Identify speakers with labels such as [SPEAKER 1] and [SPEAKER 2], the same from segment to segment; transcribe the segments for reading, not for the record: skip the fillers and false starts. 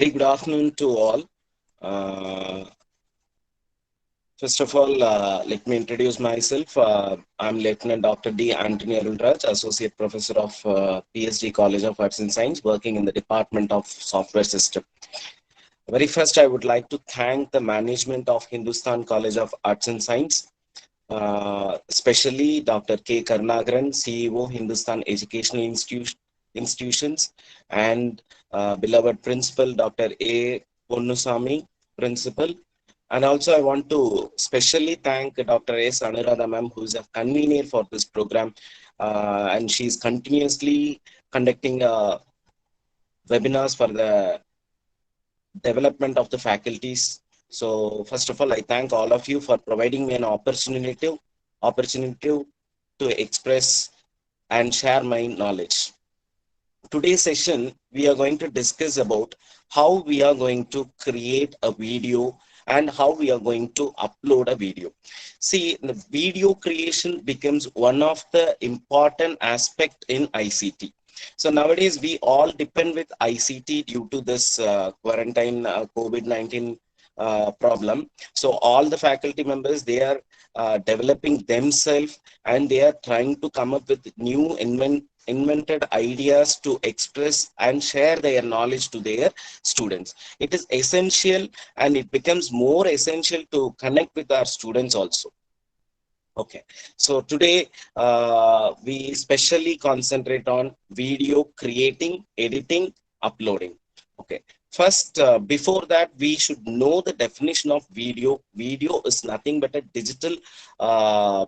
[SPEAKER 1] Very good afternoon to all. Uh, First of all, let me introduce myself. I'm Lieutenant Dr. D. Anthony Arulraj, Associate Professor of PSD College of Arts and Science, working in the Department of Software System. Very first, I would like to thank the management of Hindustan College of Arts and Science, especially Dr. K. Karnagaran, CEO, Hindustan Educational Institutions, and beloved Principal Dr. A. Ponnusamy, Principal. And also, I want to specially thank Dr. S. Anuradha ma'am, who is a convener for this program, and she is continuously conducting webinars for the development of the faculties. So, first of all, I thank all of you for providing me an opportunity to express and share my knowledge. Today's session, we are going to discuss about how we are going to create a video and how we are going to upload a video. See, the video creation becomes one of the important aspect in ICT. So nowadays, we all depend with ICT due to this quarantine COVID-19 problem. So all the faculty members, they are developing themselves and they are trying to come up with new invented ideas to express and share their knowledge to their students. It is essential and it becomes more essential to connect with our students also. Okay, so today we specially concentrate on video creating, editing, uploading. Okay, first, before that, we should know the definition of video. Video is nothing but a digital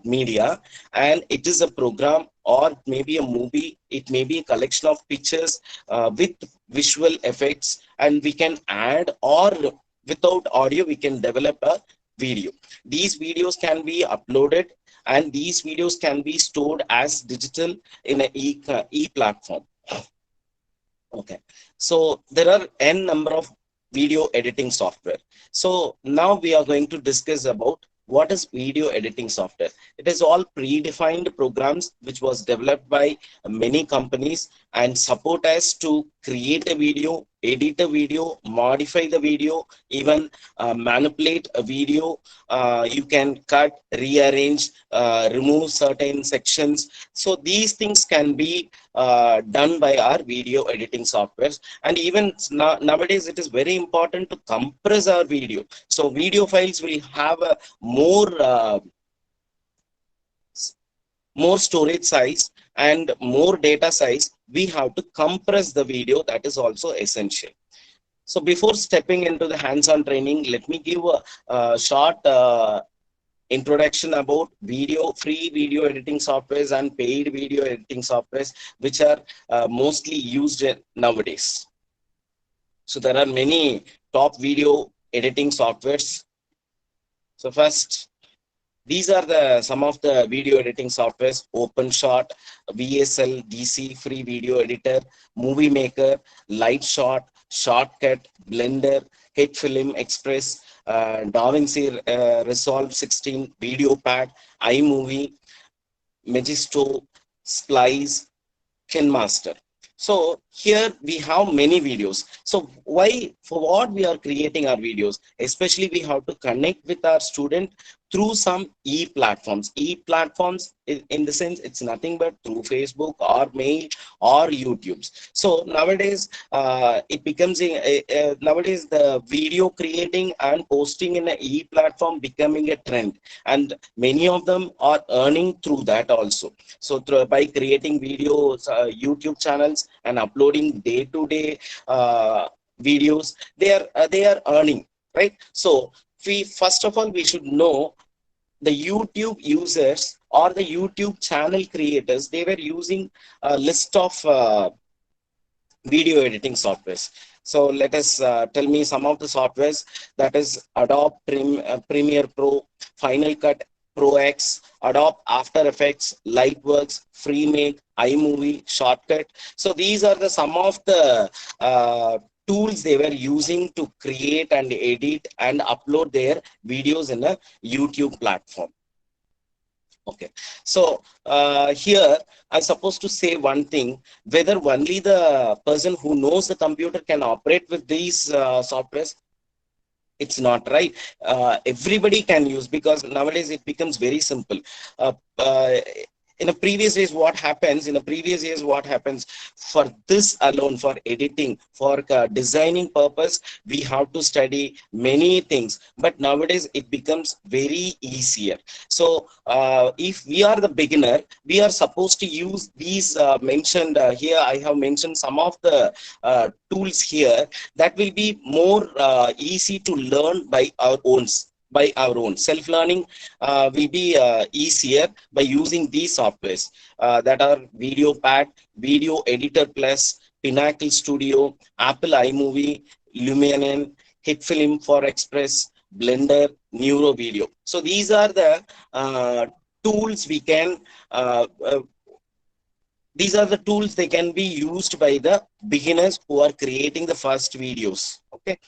[SPEAKER 1] media, and it is a program or maybe a movie. It may be a collection of pictures with visual effects, and we can add or without audio, we can develop a video. These videos can be uploaded and these videos can be stored as digital in an e-platform. Okay, so there are n number of video editing software. So now we are going to discuss about what is video editing software. It is all predefined programs which was developed by many companies and support us to create a video, edit a video, modify the video, even manipulate a video. You can cut, rearrange, remove certain sections. So these things can be done by our video editing softwares. And even nowadays, it is very important to compress our video. So video files will have a more storage size and more data size. We have to compress the video. That is also essential. So before stepping into the hands-on training, let me give a short introduction about free video editing softwares and paid video editing softwares, which are mostly used nowadays. So there are many top video editing softwares. So first, these are some of the video editing softwares: OpenShot, VSL, DC, Free Video Editor, Movie Maker, Lightshot, Shortcut, Blender, HitFilm Express, DaVinci Resolve 16, VideoPad, iMovie, Magisto, Splice, KineMaster. So here we have many videos. So for what we are creating our videos, especially we have to connect with our student through some e-platforms. E-platforms in the sense, it's nothing but through Facebook or mail or YouTube. So nowadays, it becomes nowadays the video creating and posting in an e-platform becoming a trend, and many of them are earning through that also. So by creating videos, YouTube channels, and uploading day-to-day videos, they are earning, right? So first of all, we should know the YouTube users or the YouTube channel creators. They were using a list of video editing softwares. So let us tell me some of the softwares. That is Adobe Premiere Pro, Final Cut Pro X, Adobe After Effects, Lightworks, FreeMake, iMovie, Shortcut. So these are some of the tools they were using to create and edit and upload their videos in a YouTube platform. Okay, so here I'm supposed to say one thing, whether only the person who knows the computer can operate with these softwares. It's not right. Everybody can use, because nowadays it becomes very simple. uh, uh, in a previous years what happens, for this alone, for editing, for designing purpose, we have to study many things, but nowadays it becomes very easier. So if we are the beginner, we are supposed to use these mentioned here. I have mentioned some of the tools here that will be more easy to learn by our own. Self-learning will be easier by using these softwares that are VideoPad, Video Editor Plus, Pinnacle Studio, Apple iMovie, Luminon, HitFilm for Express, Blender, Neuro Video. So these are the tools we can these are the tools they can be used by the beginners who are creating the first videos. Okay,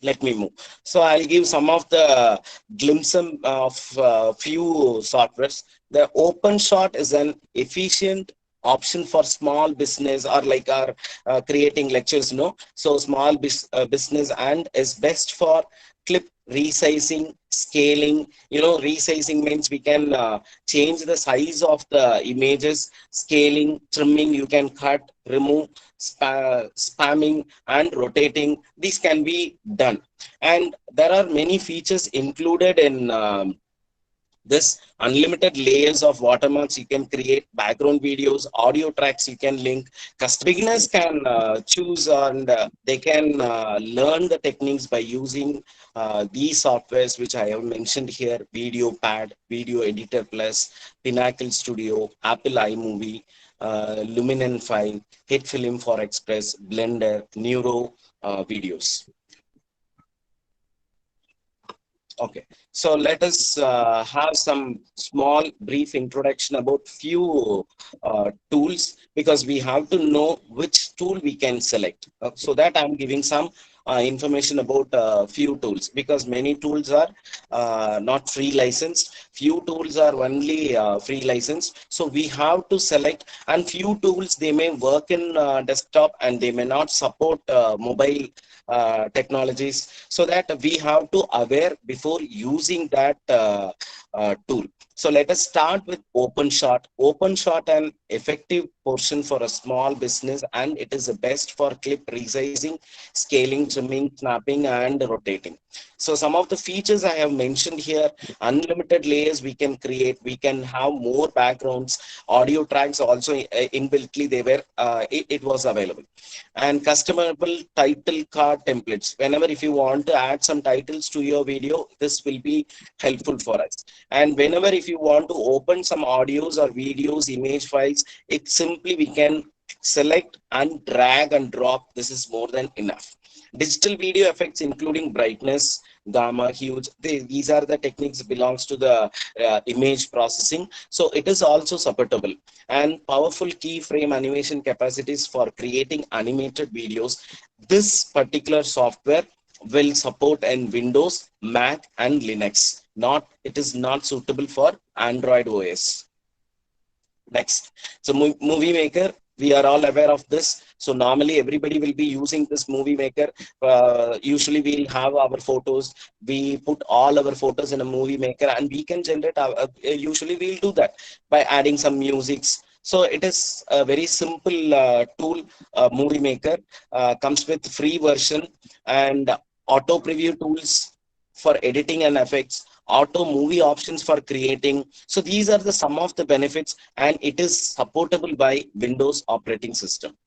[SPEAKER 1] let me move. So I'll give some of the glimpse of few softwares. The OpenShot is an efficient option for small business, or like our creating lectures, no? So small business, and is best for clip resizing, scaling. Resizing means we can change the size of the images. Scaling, trimming, you can cut, remove, spamming, and rotating. These can be done, and there are many features included in this. Unlimited layers of watermarks you can create, background videos, audio tracks you can link. Beginners can choose, and they can learn the techniques by using these softwares which I have mentioned here: VideoPad, Video Editor Plus, Pinnacle Studio, Apple iMovie, Luminon 5, HitFilm for Express, Blender, Neuro videos. Okay, so let us have some small brief introduction about few tools, because we have to know which tool we can select. So that I'm giving some information about few tools, because many tools are not free licensed. Few tools are only free licensed. So we have to select, and few tools, they may work in desktop and they may not support mobile technologies. So that we have to aware before using that tool. So let us start with OpenShot. OpenShot, an effective portion for a small business, and it is the best for clip resizing, scaling, trimming, snapping, and rotating. So some of the features I have mentioned here: unlimited layers we can create, we can have more backgrounds, audio tracks also inbuiltly they were it was available, and customizable title card templates. Whenever if you want to add some titles to your video, this will be helpful for us. And whenever if you want to open some audios or videos, image files, it simply we can select and drag and drop. This is more than enough. Digital video effects including brightness, gamma, hues, these are the techniques belongs to the image processing, so it is also supportable. And powerful keyframe animation capacities for creating animated videos. This particular software will support in Windows, Mac, and Linux. Not, it is not suitable for Android OS. Next, so Movie Maker, we are all aware of this. So normally everybody will be using this Movie Maker. Usually we'll have our photos. We put all our photos in a Movie Maker, and we can generate. Usually we'll do that by adding some musics. So it is a very simple tool. Movie Maker comes with free version, and auto preview tools for editing and effects, auto movie options for creating. So these are the some of the benefits, and it is supportable by Windows operating system.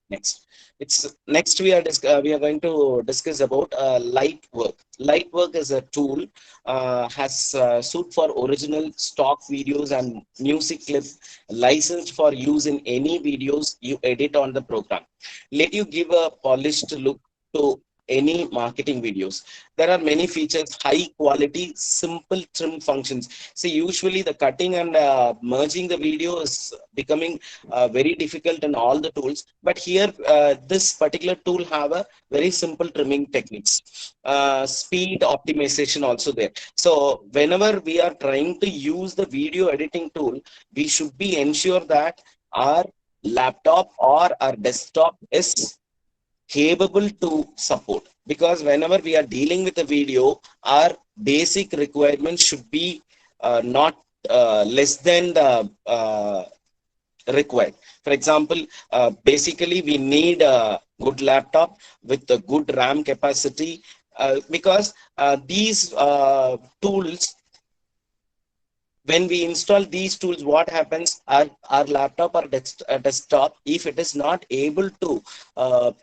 [SPEAKER 1] Next, we are going to discuss about Lightwork. Lightwork is a tool has suit for original stock videos and music clips, licensed for use in any videos you edit on the program. Let you give a polished look to any marketing videos. There are many features, high quality, simple trim functions. See, usually the cutting and merging the video is becoming very difficult in all the tools. But here, this particular tool have a very simple trimming techniques. Speed optimization also there. So whenever we are trying to use the video editing tool, we should be ensure that our laptop or our desktop is capable to support, because whenever we are dealing with a video, our basic requirements should be not less than the required. For example, basically we need a good laptop with a good RAM capacity, because these tools, when we install these tools, what happens, our laptop or desktop, if it is not able to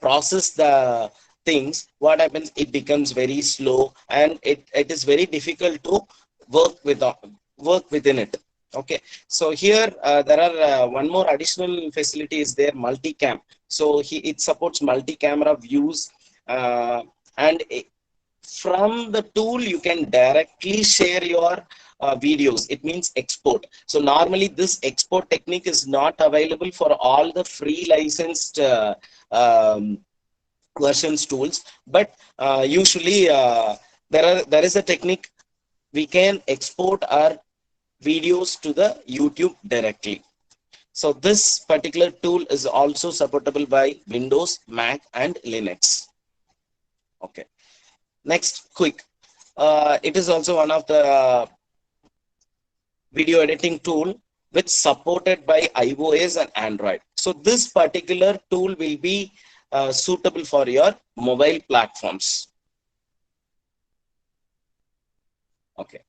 [SPEAKER 1] process the things, what happens, it becomes very slow, and it is very difficult to work with work within it. Okay, so here there are one more additional facility is there, multicam. So it supports multi-camera views, and from the tool you can directly share your videos. It means export. So normally this export technique is not available for all the free licensed um, versions tools, but usually there is a technique, we can export our videos to the YouTube directly. So this particular tool is also supportable by Windows, Mac, and Linux. Okay. Next, quick. It is also one of the video editing tool which supported by iOS and Android. So this particular tool will be suitable for your mobile platforms. Okay.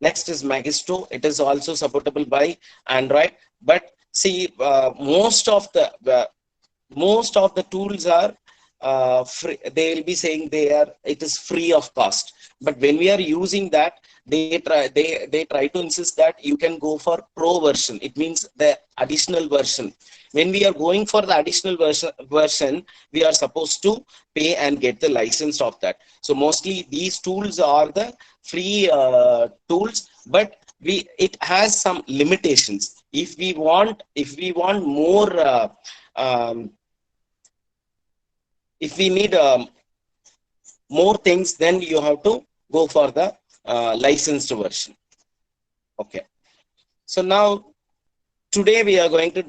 [SPEAKER 1] Next is Magisto. It is also supportable by Android, but see, most of the tools are free. They will be saying it is free of cost. But when we are using that, they try to insist that you can go for pro version. It means the additional version. When we are going for the additional version, we are supposed to pay and get the license of that. So mostly these tools are the free tools, but it has some limitations. If we want more if we need more things, then you have to go for the licensed version. Okay, so now today we are going to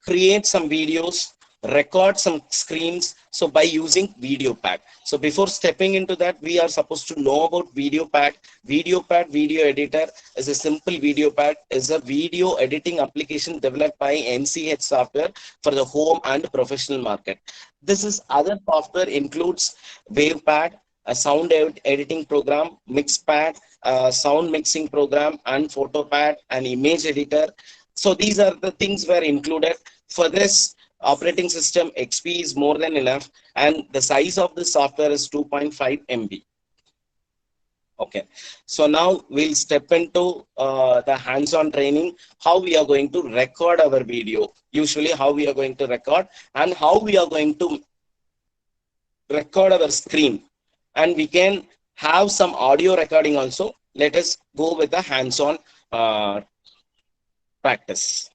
[SPEAKER 1] create some videos, record some screens, so by using VideoPad. So before stepping into that, we are supposed to know about VideoPad. VideoPad video editor is a simple VideoPad is a video editing application developed by NCH Software for the home and professional market. This is other software includes WavePad, a sound editing program, MixPad, a sound mixing program, and PhotoPad, an image editor. So these are the things were included. For this operating system, XP is more than enough, and the size of the software is 2.5 MB. Okay, so now we'll step into the hands-on training, how we are going to record our video, usually how we are going to record, and how we are going to record our screen, and we can have some audio recording also. Let us go with the hands-on practice.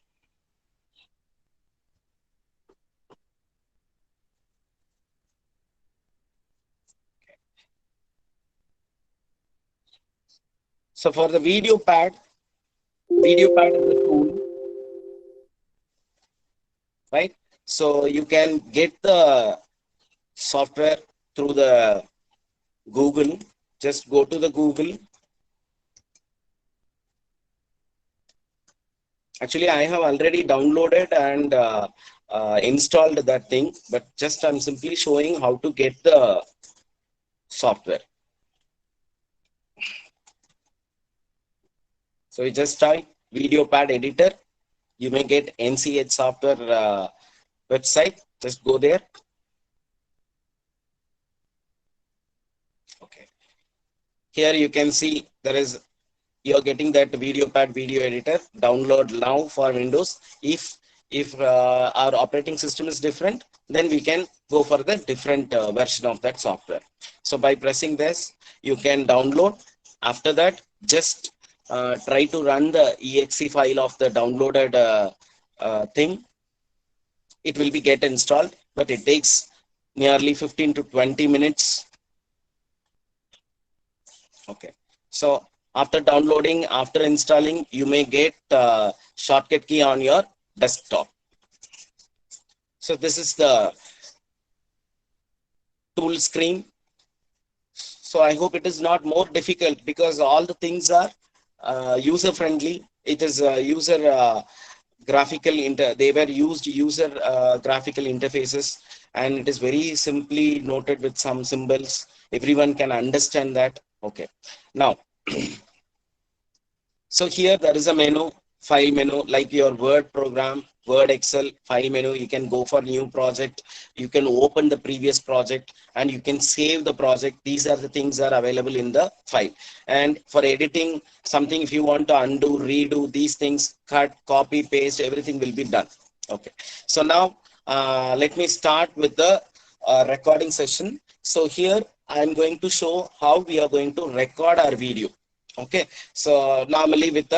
[SPEAKER 1] So for the VideoPad is a tool, right? So you can get the software through the Google. Just go to the Google. Actually, I have already downloaded and installed that thing, but just I'm simply showing how to get the software. So you just type VideoPad editor. You may get NCH Software website. Just go there. Okay. Here you can see you're getting that VideoPad video editor. Download now for Windows. If If our operating system is different, then we can go for the different version of that software. So by pressing this, you can download. After that, just try to run the exe file of the downloaded thing. It will be get installed, but it takes nearly 15 to 20 minutes. Okay. So after downloading, after installing, you may get shortcut key on your desktop. So this is the tool screen. So I hope it is not more difficult, because all the things are user friendly. It is user graphical they were used user graphical interfaces, and it is very simply noted with some symbols. Everyone can understand that. Okay. Now, so here there is a menu, file menu, like your Word program, Word, Excel, file menu. You can go for new project. You can open the previous project and you can save the project. These are the things that are available in the file. And for editing something, if you want to undo, redo these things, cut, copy, paste, everything will be done. Okay. So now let me start with the recording session. So here I am going to show how we are going to record our video. Okay. So normally with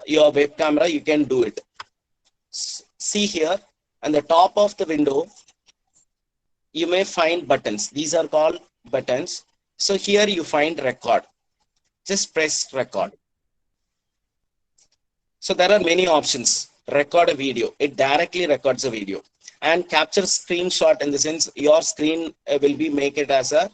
[SPEAKER 1] your web camera, you can do it. See here, on the top of the window, you may find buttons. These are called buttons. So here you find record. Just press record. So there are many options. Record a video. It directly records a video. And capture screenshot, in the sense your screen will be make it as a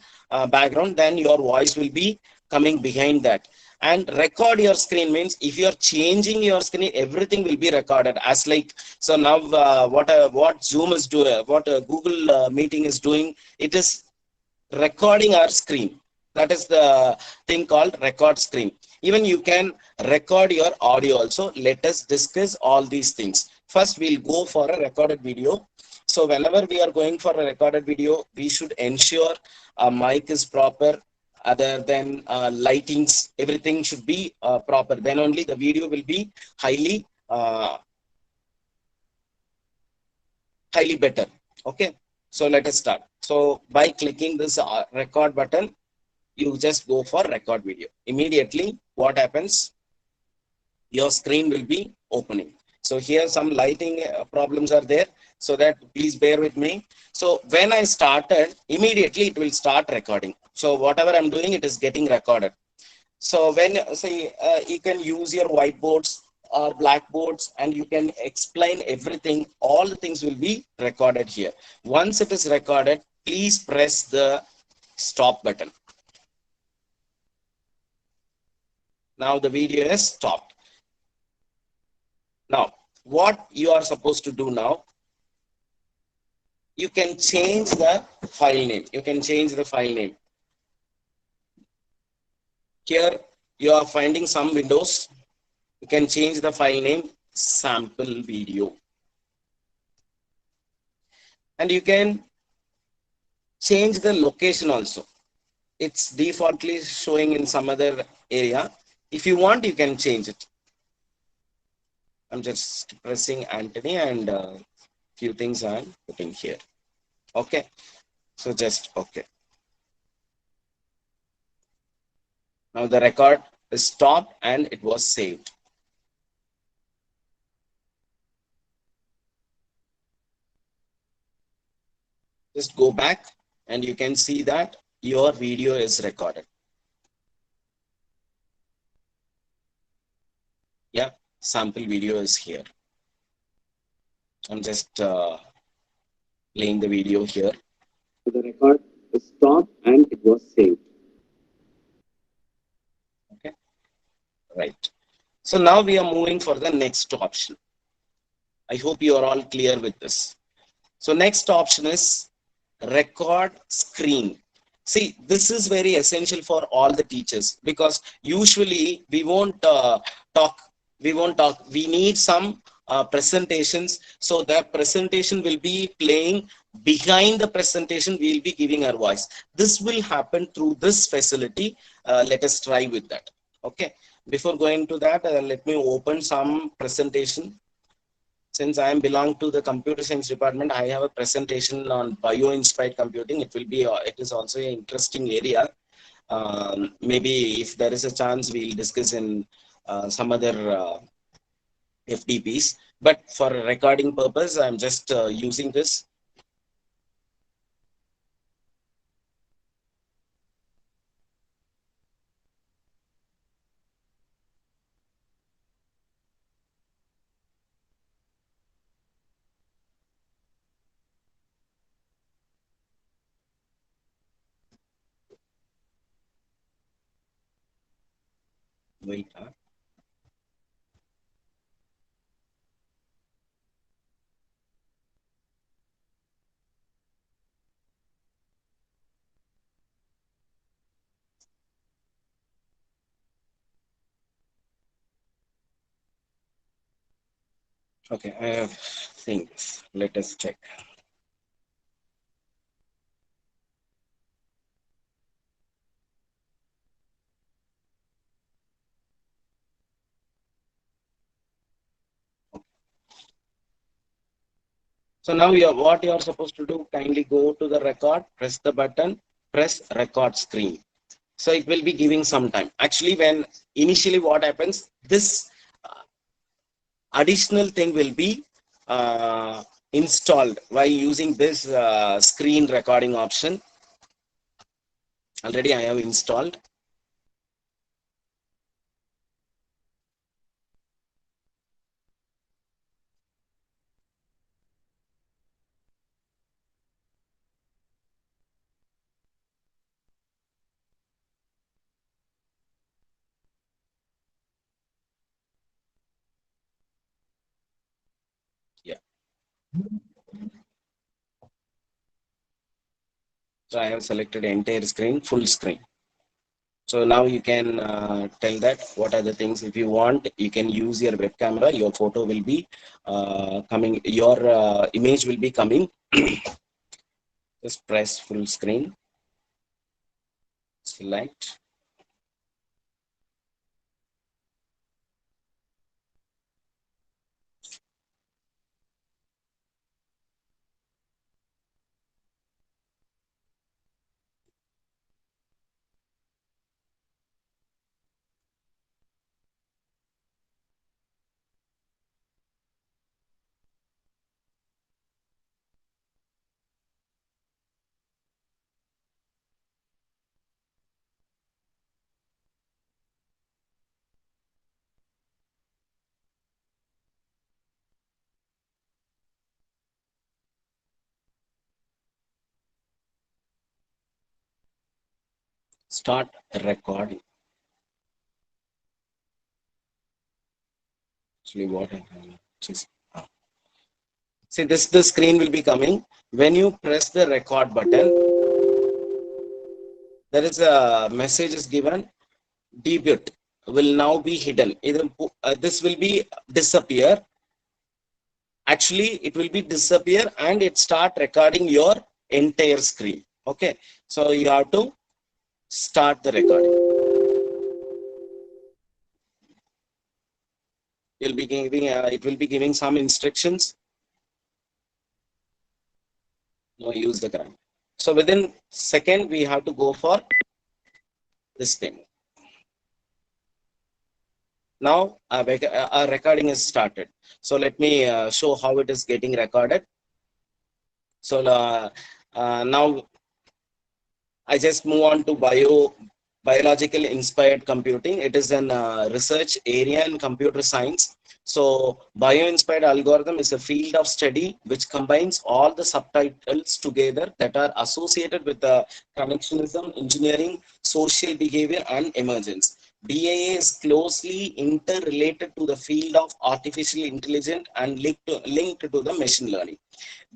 [SPEAKER 1] background. Then your voice will be coming behind that. And record your screen means if you're changing your screen, everything will be recorded. As like, so now what Zoom is doing, what Google meeting is doing, it is recording our screen. That is the thing called record screen. Even you can record your audio also. Let us discuss all these things. First, we'll go for a recorded video. So whenever we are going for a recorded video, we should ensure a mic is proper, other than lightings, everything should be proper. Then only the video will be highly better. Okay. So let us start. So by clicking this record button, you just go for record video. Immediately, what happens? Your screen will be opening. So here some lighting problems are there, so that please bear with me. So when I started, immediately it will start recording. So whatever I'm doing, it is getting recorded. So when say you can use your whiteboards or blackboards and you can explain everything, all the things will be recorded here. Once it is recorded, please press the stop button. Now the video is stopped. Now, what you are supposed to do now, you can change the file name. You can change the file name. Here you are finding some windows. You can change the file name sample video. And you can change the location also. It's defaultly showing in some other area. If you want, you can change it. I'm just pressing Anthony and few things I'm putting here. Okay. So just okay. Now the record is stopped and it was saved. Just go back and you can see that your video is recorded. Yeah, sample video is here. I'm just playing the video here. The record is stopped and it was saved. Okay, right. So now we are moving for the next option. I hope you are all clear with this. So next option is record screen. See, this is very essential for all the teachers, because usually we won't talk. We need some presentations. So that presentation will be playing behind the presentation. We will be giving our voice. This will happen through this facility. Let us try with that. Okay. Before going to that, let me open some presentation. Since I am belong to the computer science department, I have a presentation on bio-inspired computing. It will be, it is also an interesting area. Maybe if there is a chance, we'll discuss in some other FDPs. But for recording purpose, I'm just using this. Wait. Okay, I have things. Let us check. So now what you are supposed to do, kindly go to the record, press the button, press record screen. So it will be giving some time. Actually, when initially what happens, this additional thing will be installed while using this screen recording option. Already I have installed. Yeah. So I have selected entire screen, full screen. So now you can tell that what are the things. If you want, you can use your web camera. Your photo will be coming. Your image will be coming. Just press full screen. Select. Start recording. Actually, what I have just see this, the screen will be coming. When you press the record button, there is a message is given. Debut will now be hidden. Either this will be disappear. Actually, it will be disappear and it start recording your entire screen. Okay, so you have to start the recording. You'll be giving it will be giving some instructions. No, use the current. So within second, we have to go for this thing. Now our recording is started. So let me show how it is getting recorded. So now I just move on to biological inspired computing. It is an research area in computer science. So bio-inspired algorithm is a field of study which combines all the subtitles together that are associated with the connectionism, engineering, social behavior, and emergence. BIA is closely interrelated to the field of artificial intelligence and linked to the machine learning.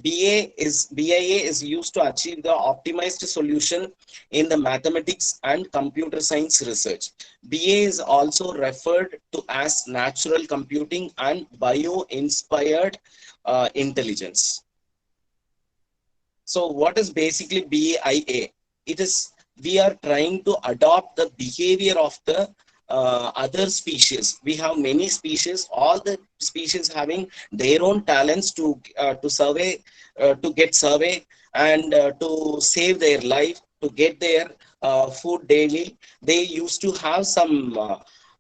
[SPEAKER 1] BIA is used to achieve the optimized solution in the mathematics and computer science research. BA is also referred to as natural computing and bio-inspired intelligence. So what is basically BIA? It is, we are trying to adopt the behavior of the other species. We have many species, all the species having their own talents to survey, to get survey, and to save their life, to get their food daily. They used to have some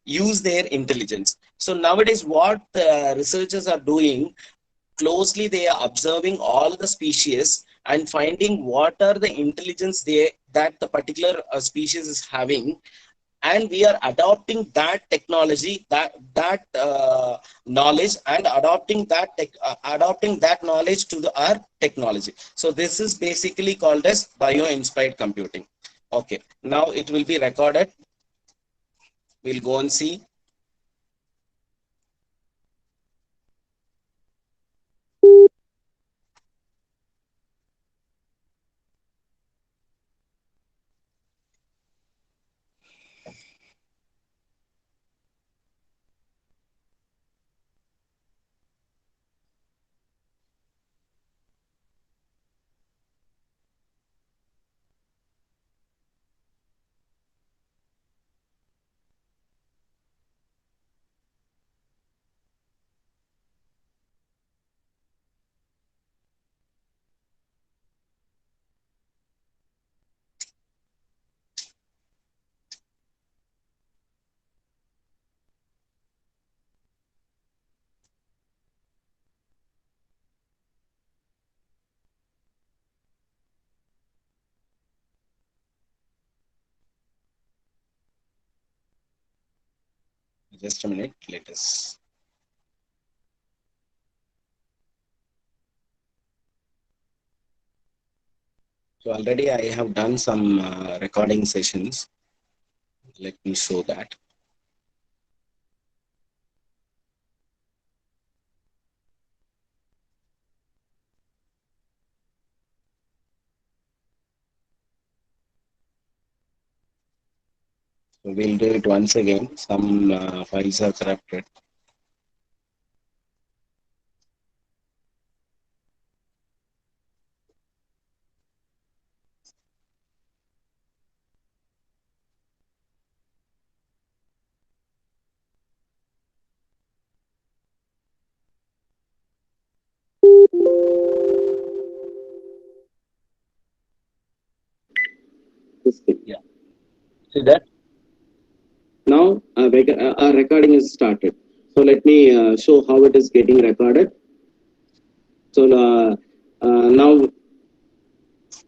[SPEAKER 1] use their intelligence. So nowadays what researchers are doing, closely they are observing all the species and finding what are the intelligence that the particular species is having, and we are adopting that technology, that knowledge, and adopting that knowledge to our technology. So this is basically called as bio inspired computing. Okay, now it will be recorded. We'll go and see. Just a minute, let us. So already I have done some recording sessions. Let me show that. So we'll do it once again. Some files are corrupted.
[SPEAKER 2] This thing.
[SPEAKER 1] Yeah. See that?
[SPEAKER 2] Now our recording is started. So let me show how it is getting recorded. So now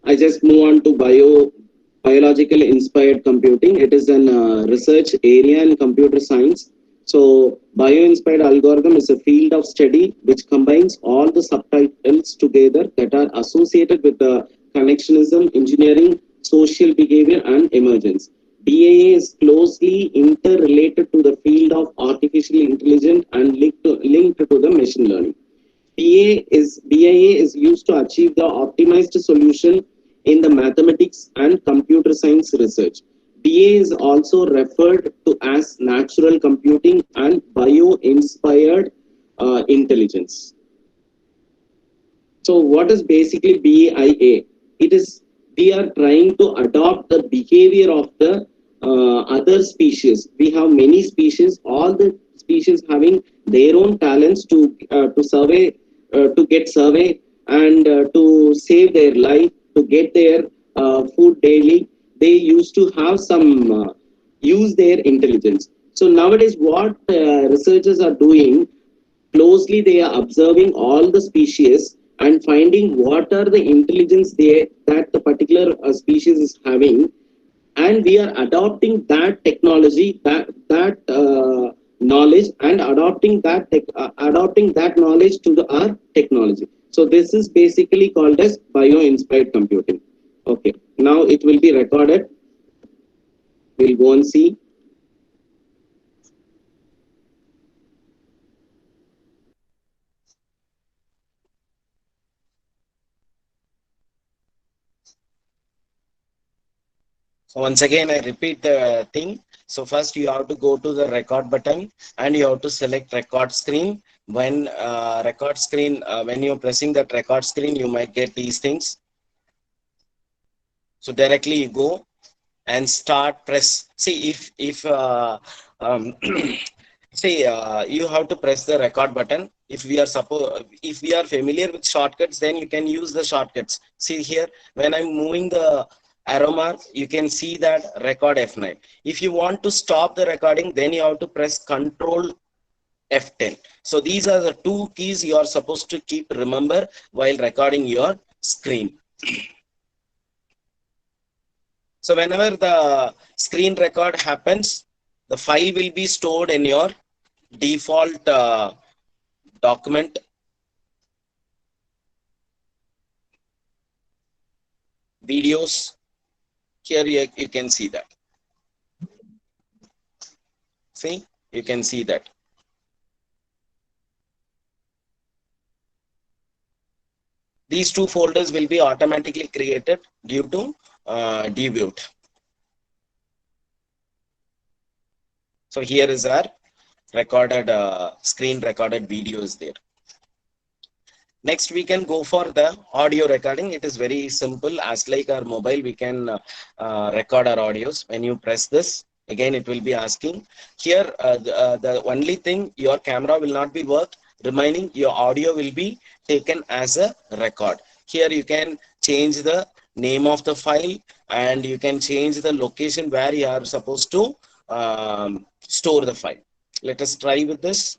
[SPEAKER 2] I just move on to biological inspired computing. It is an research area in computer science. So bio inspired algorithm is a field of study which combines all the subtitles together that are associated with the connectionism, engineering, social behavior, and emergence. BAA is closely interrelated to the field of artificial intelligence and linked to the machine learning. BIA is used to achieve the optimized solution in the mathematics and computer science research. BA is also referred to as natural computing and bio-inspired intelligence. So what is basically BIA? It is we are trying to adopt the behavior of the other species. We have many species. All the species having their own talents to survey, to get survey, and to save their life, to get their food daily. They used to have some use their intelligence. So nowadays, what researchers are doing, closely they are observing all the species and finding what are the intelligence that the particular species is having, and we are adopting that technology, that knowledge, and adopting that knowledge to our technology. So this is basically called as bio inspired computing. Okay, now it will be recorded. We'll go and see.
[SPEAKER 1] So once again, I repeat the thing. So first you have to go to the record button and you have to select record screen. When when you're pressing that record screen, you might get these things. So directly you go and start press. See if see you have to press the record button. If we are familiar with shortcuts, then you can use the shortcuts. See here, when I'm moving the arrow mark, you can see that record F9. If you want to stop the recording, then you have to press Control F10. So these are the two keys you are supposed to keep remember while recording your screen. So whenever the screen record happens, the file will be stored in your default document. Videos. Here you can see that. See, you can see that. These two folders will be automatically created due to debut. So here is our recorded screen recorded videos there. Next, we can go for the audio recording. It is very simple. As like our mobile, we can record our audios. When you press this, again, it will be asking. Here, the only thing, your camera will not be worked. Remaining, your audio will be taken as a record. Here, you can change the name of the file and you can change the location where you are supposed to store the file. Let us try with this.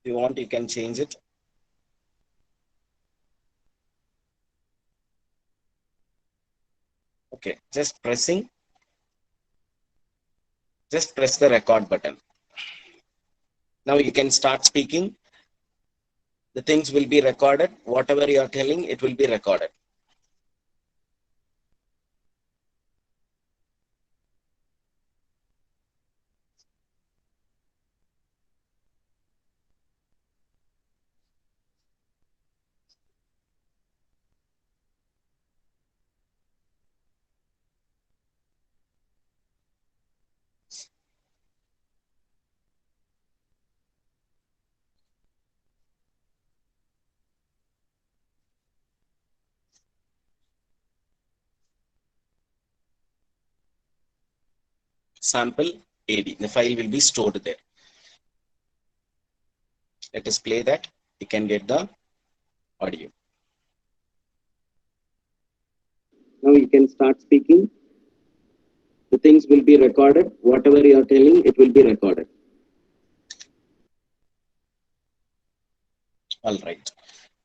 [SPEAKER 1] If you want, you can change it. Okay, just press the record button. Now you can start speaking. The things will be recorded. Whatever you are telling, it will be recorded. Sample AD. The file will be stored there. Let us play that. You can get the audio.
[SPEAKER 2] Now you can start speaking. The things will be recorded. Whatever you are telling, it will be recorded.
[SPEAKER 1] All right.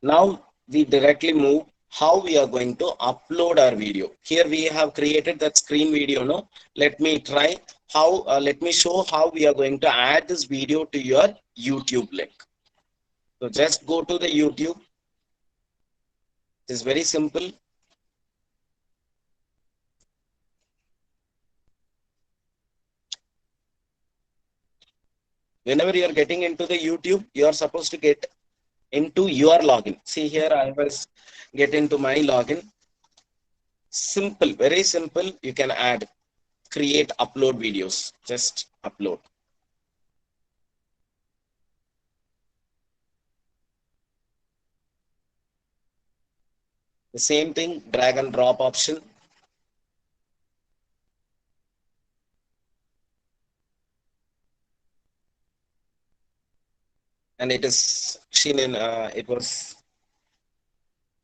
[SPEAKER 1] Now we directly move how we are going to upload our video. Here we have created that screen video. No, let me try how. Let me show how we are going to add this video to your YouTube link. So just go to the YouTube. It is very simple. Whenever you are getting into the YouTube, you are supposed to get into your login. See here, I was get into my login. Simple, very simple. You can add, create, upload videos. Just upload. The same thing, drag and drop option. And it is seen in, it was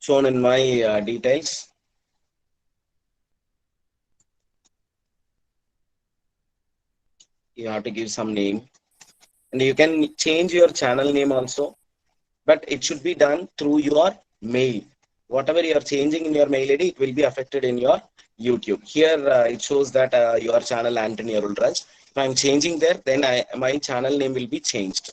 [SPEAKER 1] shown in my details. You have to give some name. And you can change your channel name also. But it should be done through your mail. Whatever you are changing in your mail ID, it will be affected in your YouTube. Here it shows that your channel Anthony Arulraj. If I'm changing there, then my channel name will be changed.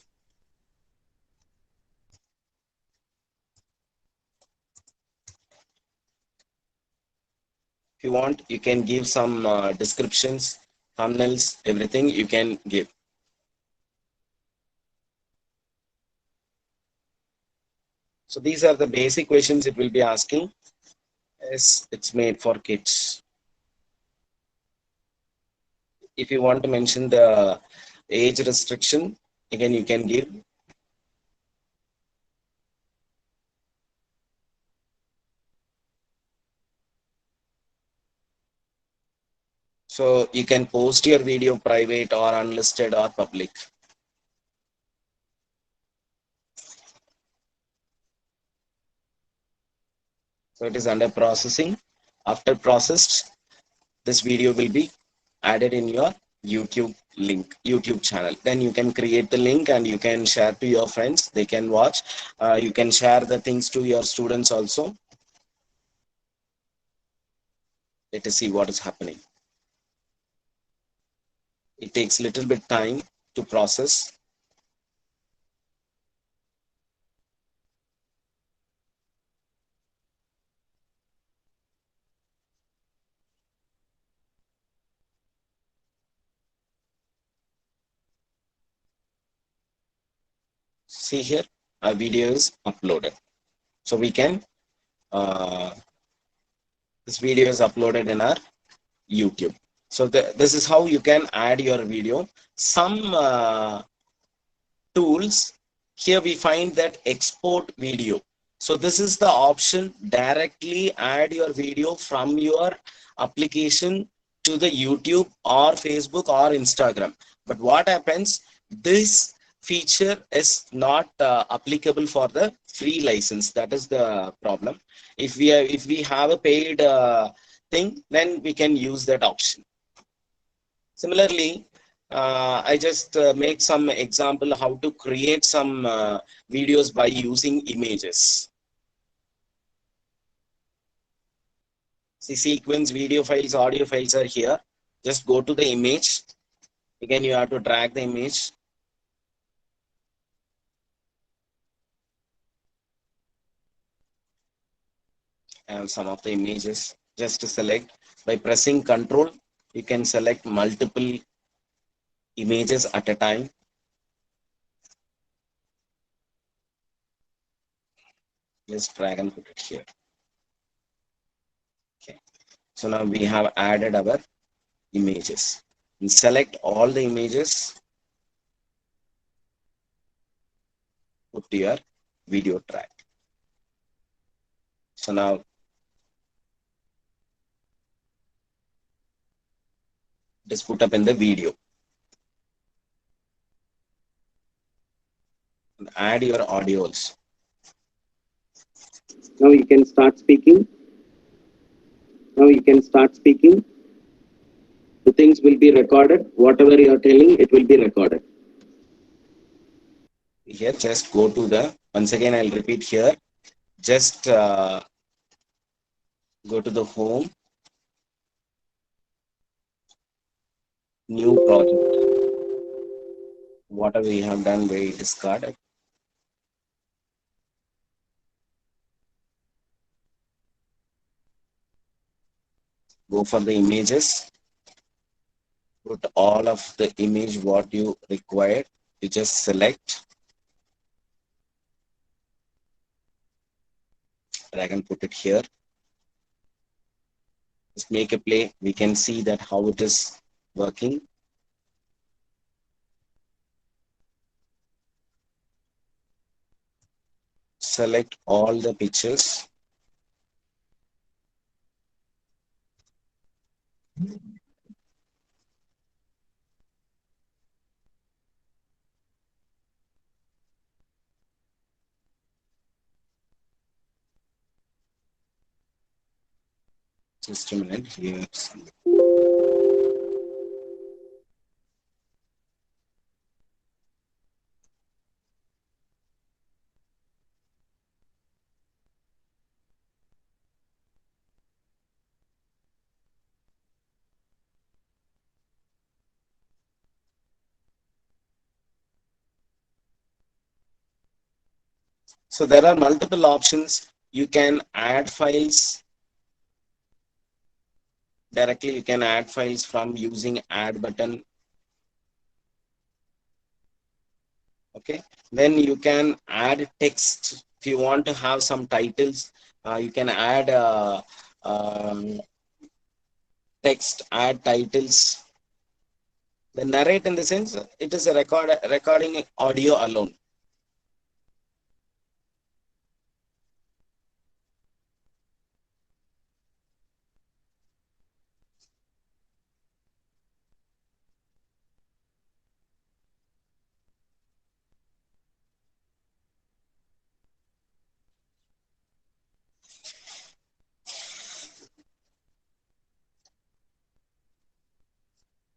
[SPEAKER 1] If you want, you can give some descriptions, thumbnails, everything you can give. So these are the basic questions it will be asking. Yes, it's made for kids. If you want to mention the age restriction, again you can give. So you can post your video private or unlisted or public. So it is under processing. After processed, this video will be added in your YouTube channel. Then you can create the link and you can share to your friends. They can watch. You can share the things to your students also. Let us see what is happening. It takes a little bit time to process. See here, our video is uploaded. So we can, this video is uploaded in our YouTube. So this is how you can add your video. Some tools, here we find that export video. So this is the option, directly add your video from your application to the YouTube or Facebook or Instagram. But what happens, this feature is not applicable for the free license. That is the problem. If we have a paid thing, then we can use that option. Similarly, I just make some example how to create some videos by using images. See, sequence, video files, audio files are here. Just go to the image. Again, you have to drag the image. And some of the images, just to select. By pressing Control, you can select multiple images at a time. Just drag and put it here. Okay. So now we have added our images. And select all the images. Put to your video track. So now it is put up in the video. Add your audios.
[SPEAKER 2] Now you can start speaking. Now you can start speaking. The things will be recorded. Whatever you are telling, it will be recorded.
[SPEAKER 1] Here, just go to the, once again, I'll repeat here. Just go to the home, new project. Whatever we have done, we discarded. Go for the images. Put all of the image what you require. You just select. Drag and put it here. Just make a play. We can see that how it is working. Select all the pictures. Just a minute here. So there are multiple options. You can add files directly. You can add files from using add button. Okay. Then you can add text. If you want to have some titles, you can add text, add titles. The narrate in the sense it is a recording audio alone.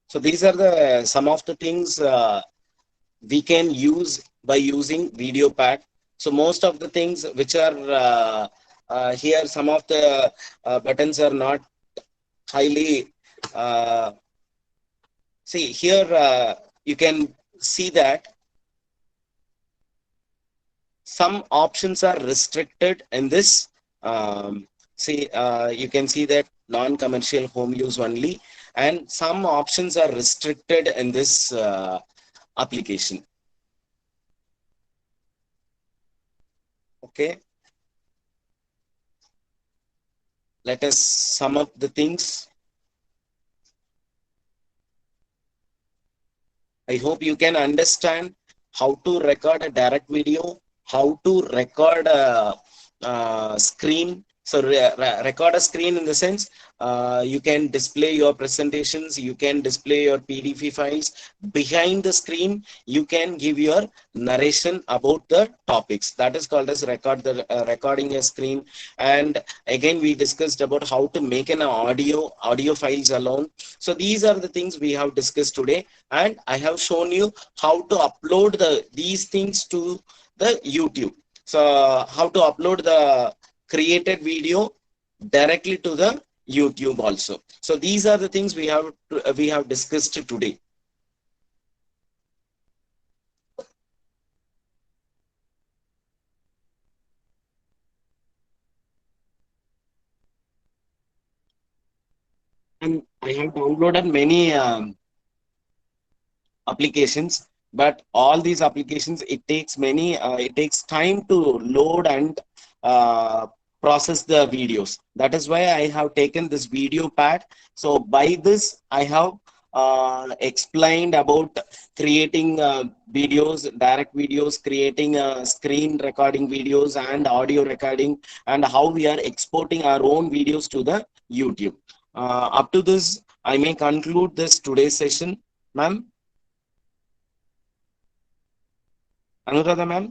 [SPEAKER 1] So these are the some of the things we can use by using video pad. So most of the things which are here, some of the buttons are not highly see here, you can see that some options are restricted in this. See, you can see that non-commercial home use only, and some options are restricted in this application. Okay, let us sum up the things. I hope you can understand how to record a direct video, how to record a screen. So record a screen in the sense you can display your presentations, you can display your PDF files. Behind the screen, you can give your narration about the topics. That is called as recording a screen. And again, we discussed about how to make an audio files alone. So these are the things we have discussed today, and I have shown you how to upload these things to the YouTube. So how to upload the created video directly to the YouTube also. So these are the things we have discussed today. And I have downloaded many applications, but all these applications, it takes time to load and uh, process the videos. That is why I have taken this video pad. So by this I have explained about creating videos, direct videos, creating screen recording videos and audio recording, and how we are exporting our own videos to the YouTube. Up to this, I may conclude this today's session. Ma'am, Anuradha ma'am.